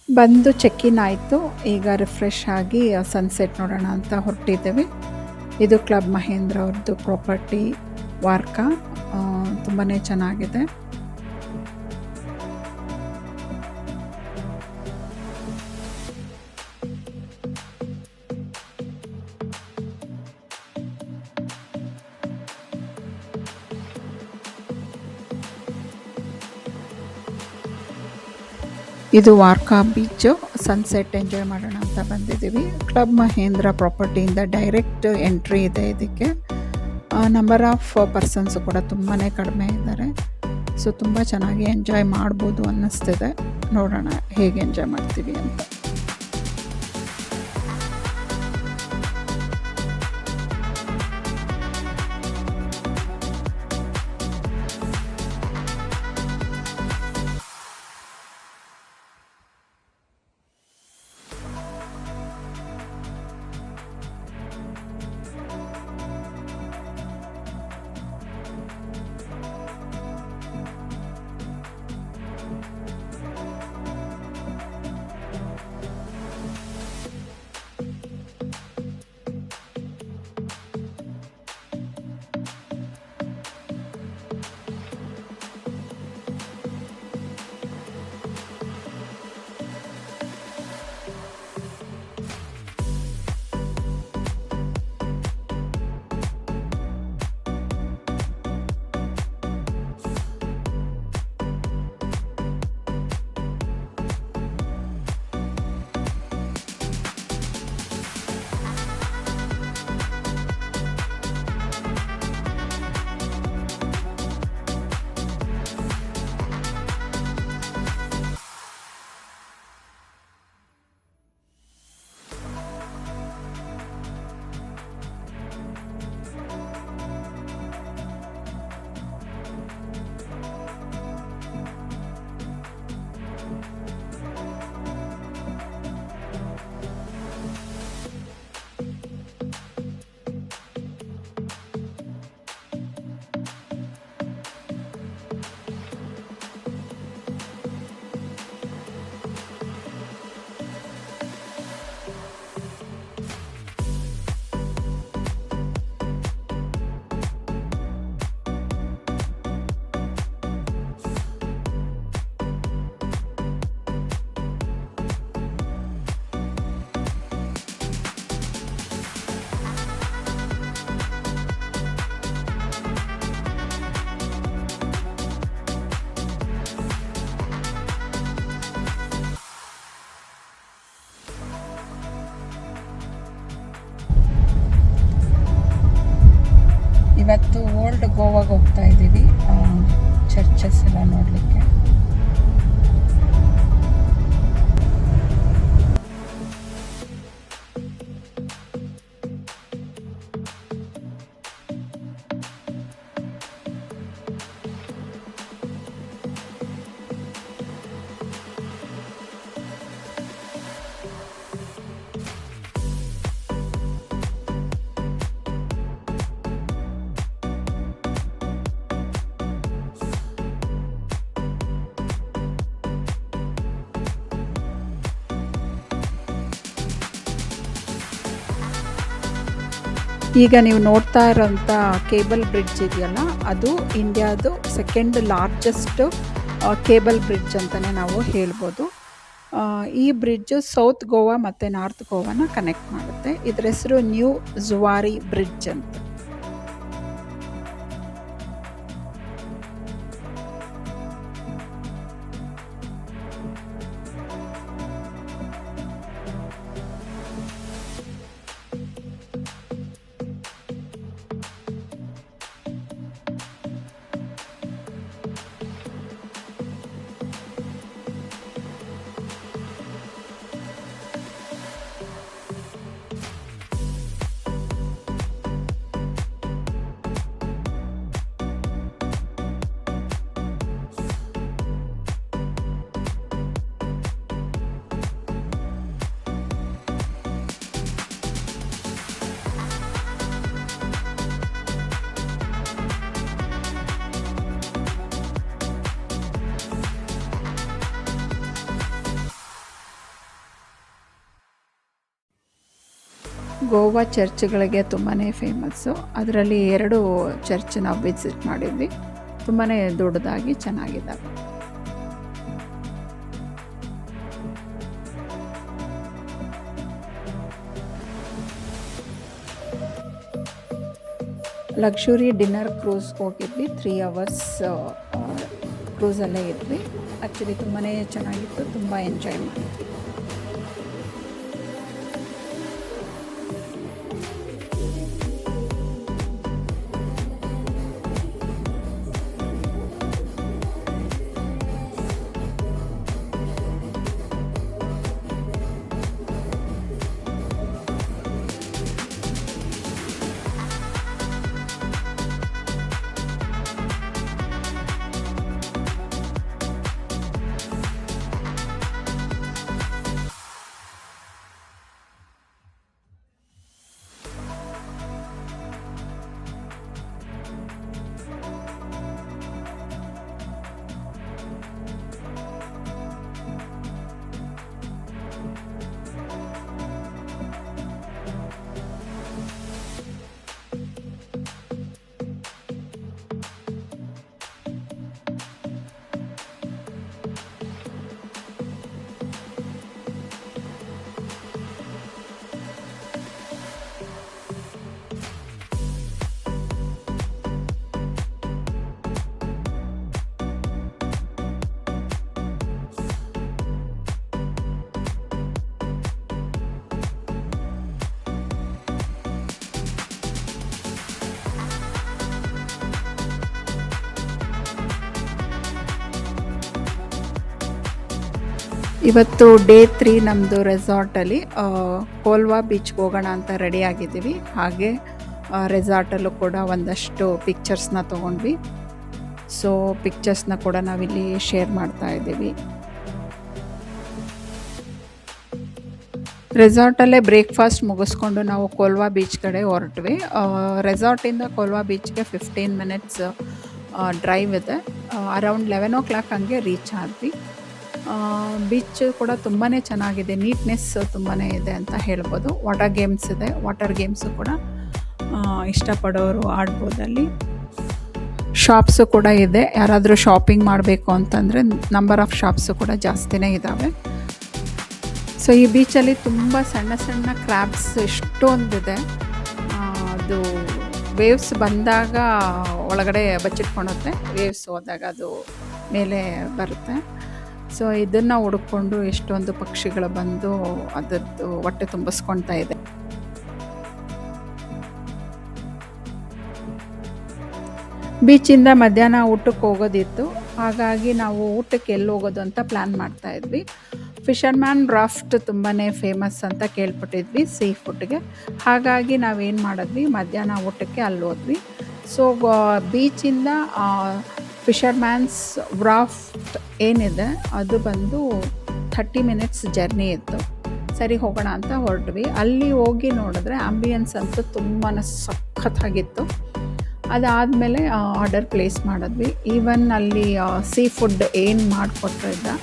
ಬಂದು check in ಆಯಿತು. ಈಗ ರಿಫ್ರೆಶ್ ಆಗಿ ಸನ್ಸೆಟ್ ನೋಡೋಣ ಅಂತ ಹೊರಟಿದ್ದೇವೆ. ಇದು ಕ್ಲಬ್ ಮಹೇಂದ್ರ ಅವ್ರದ್ದು ಪ್ರಾಪರ್ಟಿ ವಾರ್ಕಾ. ತುಂಬಾ ಚೆನ್ನಾಗಿದೆ. ಇದು ವಾರ್ಕಾ ಬೀಚು. ಸನ್ಸೆಟ್ ಎಂಜಾಯ್ ಮಾಡೋಣ ಅಂತ ಬಂದಿದ್ದೀವಿ. ಕ್ಲಬ್ ಮಹೇಂದ್ರ ಪ್ರಾಪರ್ಟಿಯಿಂದ ಡೈರೆಕ್ಟ್ ಎಂಟ್ರಿ ಇದೆ ಇದಕ್ಕೆ. ನಂಬರ್ ಆಫ್ ಪರ್ಸನ್ಸು ಕೂಡ ತುಂಬಾ ಕಡಿಮೆ ಇದ್ದಾರೆ. ಸೊ ತುಂಬ ಚೆನ್ನಾಗಿ ಎಂಜಾಯ್ ಮಾಡ್ಬೋದು ಅನ್ನಿಸ್ತಿದೆ. ನೋಡೋಣ ಹೇಗೆ ಎಂಜಾಯ್ ಮಾಡ್ತೀವಿ ಅಂತ. ಇವತ್ತು ಓಲ್ಡ್ ಗೋವಾಗೆ ಹೋಗ್ತಾ ಇದ್ದೀವಿ, ಚರ್ಚಸ್ ಎಲ್ಲ ನೋಡಲಿಕ್ಕೆ. ಈಗ ನೀವು ನೋಡ್ತಾ ಇರೋಂಥ ಕೇಬಲ್ ಬ್ರಿಡ್ಜ್ ಇದೆಯಲ್ಲ, ಅದು ಇಂಡಿಯಾದು ಸೆಕೆಂಡ್ ಲಾರ್ಜೆಸ್ಟ್ ಕೇಬಲ್ ಬ್ರಿಡ್ಜ್ ಅಂತಲೇ ನಾವು ಹೇಳ್ಬೋದು. ಈ ಬ್ರಿಡ್ಜು ಸೌತ್ ಗೋವಾ ಮತ್ತು ನಾರ್ತ್ ಗೋವಾನ ಕನೆಕ್ಟ್ ಮಾಡುತ್ತೆ. ಇದರ ಹೆಸರು ನ್ಯೂ ಜುವಾರಿ ಬ್ರಿಡ್ಜ್ ಅಂತ. ಗೋವಾ ಚರ್ಚ್ಗಳಿಗೆ ತುಂಬಾ ಫೇಮಸ್ಸು. ಅದರಲ್ಲಿ 2 ಚರ್ಚ್ ನಾವು ವಿಸಿಟ್ ಮಾಡಿದ್ವಿ. ತುಂಬಾ ದೊಡ್ಡದಾಗಿ ಚೆನ್ನಾಗಿದ್ದಾವೆ. ಲಕ್ಸುರಿ ಡಿನ್ನರ್ ಕ್ರೂಸ್ಗೆ ಹೋಗಿದ್ವಿ. 3 ಅವರ್ಸ್ ಕ್ರೂಸಲ್ಲೇ ಇದ್ವಿ. ಆ್ಯಕ್ಚುಲಿ ತುಂಬಾ ಚೆನ್ನಾಗಿತ್ತು, ತುಂಬ ಎಂಜಾಯ್ ಮಾಡಿದ್ವಿ. ಇವತ್ತು ಡೇ 3 ನಮ್ಮದು ರೆಸಾರ್ಟಲ್ಲಿ ಕೋಲ್ವಾ ಬೀಚ್ಗೆ ಹೋಗೋಣ ಅಂತ ರೆಡಿ ಆಗಿದ್ದೀವಿ. ಹಾಗೆ ರೆಸಾರ್ಟಲ್ಲೂ ಕೂಡ ಒಂದಷ್ಟು ಪಿಕ್ಚರ್ಸ್ನ ತೊಗೊಂಡ್ವಿ. ಸೊ ಪಿಕ್ಚರ್ಸ್ನ ಕೂಡ ನಾವಿಲ್ಲಿ ಶೇರ್ ಮಾಡ್ತಾ ಇದ್ದೀವಿ. ರೆಸಾರ್ಟಲ್ಲೇ ಬ್ರೇಕ್ಫಾಸ್ಟ್ ಮುಗಿಸ್ಕೊಂಡು ನಾವು ಕೋಲ್ವಾ ಬೀಚ್ ಕಡೆ ಹೊರಟ್ವಿ. ರೆಸಾರ್ಟಿಂದ ಕೋಲ್ವಾ ಬೀಚ್ಗೆ 15 ಮಿನಿಟ್ಸ್ ಡ್ರೈವ್ ಇದೆ. ಅರೌಂಡ್ 11 o'clock ಹಂಗೆ ರೀಚ್ ಆದ್ವಿ. ಬೀಚ್ ಕೂಡ ತುಂಬಾ ಚೆನ್ನಾಗಿದೆ, ನೀಟ್ನೆಸ್ ತುಂಬಾ ಇದೆ ಅಂತ ಹೇಳ್ಬೋದು. ವಾಟರ್ ಗೇಮ್ಸು ಕೂಡ ಇಷ್ಟಪಡೋರು ಆಡ್ಬೋದಲ್ಲಿ. ಶಾಪ್ಸು ಕೂಡ ಇದೆ. ಯಾರಾದರೂ ಶಾಪಿಂಗ್ ಮಾಡಬೇಕು ಅಂತಂದರೆ ನಂಬರ್ ಆಫ್ ಶಾಪ್ಸು ಕೂಡ ಜಾಸ್ತಿನೇ ಇದ್ದಾವೆ. ಸೊ ಈ ಬೀಚಲ್ಲಿ ತುಂಬ ಸಣ್ಣ ಸಣ್ಣ ಕ್ರ್ಯಾಬ್ಸ್ ಎಷ್ಟೊಂದಿದೆ. ಅದು ವೇವ್ಸ್ ಬಂದಾಗ ಒಳಗಡೆ ಬಚ್ಚಿಟ್ಕೊಳುತ್ತೆ, ವೇವ್ಸ್ ಹೋದಾಗ ಅದು ಮೇಲೆ ಬರುತ್ತೆ. ಸೊ ಇದನ್ನು ಹುಡುಕೊಂಡು ಎಷ್ಟೊಂದು ಪಕ್ಷಿಗಳು ಬಂದು ಅದರದ್ದು ಹೊಟ್ಟೆ ತುಂಬಿಸ್ಕೊಳ್ತಾ ಇದೆ. ಬೀಚಿಂದ ಮಧ್ಯಾಹ್ನ ಊಟಕ್ಕೆ ಹೋಗೋದಿತ್ತು. ಹಾಗಾಗಿ ನಾವು ಊಟಕ್ಕೆ ಎಲ್ಲಿ ಹೋಗೋದು ಅಂತ ಪ್ಲ್ಯಾನ್ ಮಾಡ್ತಾ ಇದ್ವಿ. ಫಿಷರ್ಮ್ಯಾನ್ ರಾಫ್ಟ್ ತುಂಬಾ ಫೇಮಸ್ ಅಂತ ಕೇಳ್ಪಟ್ಟಿದ್ವಿ ಸೀ ಫುಡ್ಗೆ. ಹಾಗಾಗಿ ನಾವೇನು ಮಾಡಿದ್ವಿ, ಮಧ್ಯಾಹ್ನ ಊಟಕ್ಕೆ ಅಲ್ಲಿ ಹೋದ್ವಿ. ಸೊ ಬೀಚಿಂದ ಫಿಷರ್ಮ್ಯಾನ್ಸ್ ರಾಫ್ಟ್ ಏನಿದೆ ಅದು ಬಂದು 30 ಮಿನಿಟ್ಸ್ ಜರ್ನಿ ಇತ್ತು. ಸರಿ ಹೋಗೋಣ ಅಂತ ಹೊರಟ್ವಿ. ಅಲ್ಲಿ ಹೋಗಿ ನೋಡಿದ್ರೆ ಆಂಬಿಯನ್ಸ್ ಅಂತೂ ತುಂಬಾ ಸಖತ್ತಾಗಿತ್ತು. ಅದಾದಮೇಲೆ ಆರ್ಡರ್ ಪ್ಲೇಸ್ ಮಾಡಿದ್ವಿ. ಈವನ್ ಅಲ್ಲಿ ಸೀ ಫುಡ್ ಏನು ಮಾಡಿಕೊಟ್ಟಿದ್ದ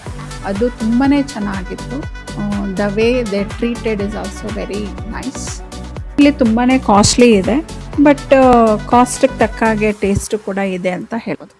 ಅದು ತುಂಬಾ ಚೆನ್ನಾಗಿತ್ತು. The way they treated is also very nice. ಇಲ್ಲಿ ತುಂಬಾ ಕಾಸ್ಟ್ಲಿ ಇದೆ, ಬಟ್ ಕಾಸ್ಟಿಗೆ ತಕ್ಕ ಹಾಗೆ ಟೇಸ್ಟು ಕೂಡ ಇದೆ ಅಂತ ಹೇಳ್ಬೋದು.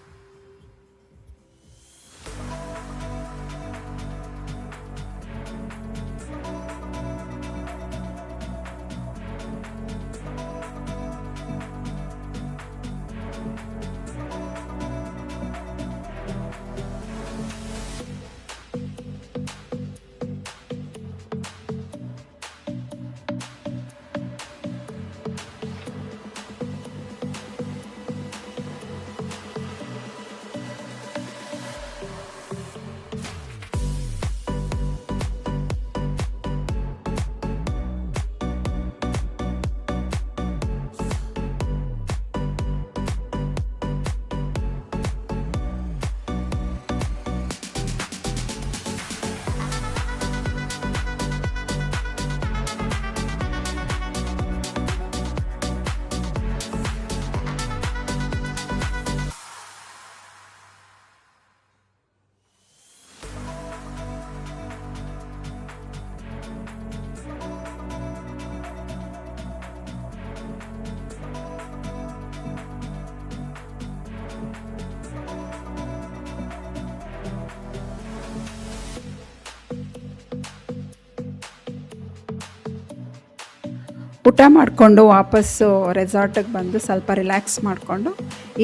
ಊಟ ಮಾಡಿಕೊಂಡು ವಾಪಸ್ಸು ರೆಸಾರ್ಟಿಗೆ ಬಂದು ಸ್ವಲ್ಪ ರಿಲ್ಯಾಕ್ಸ್ ಮಾಡಿಕೊಂಡು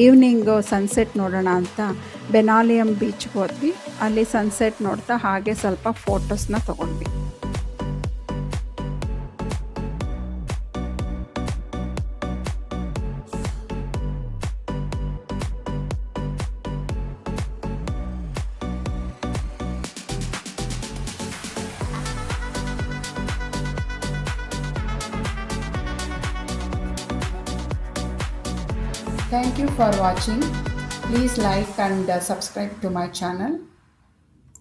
ಈವ್ನಿಂಗು ಸನ್ಸೆಟ್ ನೋಡೋಣ ಅಂತ ಬೆನಾಲಿಯಂ ಬೀಚ್ಗೆ ಹೋದ್ವಿ. ಅಲ್ಲಿ ಸನ್ಸೆಟ್ ನೋಡ್ತಾ ಹಾಗೆ ಸ್ವಲ್ಪ ಫೋಟೋಸ್ನ ತೊಗೊಂಡ್ವಿ. Thank you for watching. Please like and subscribe to my channel.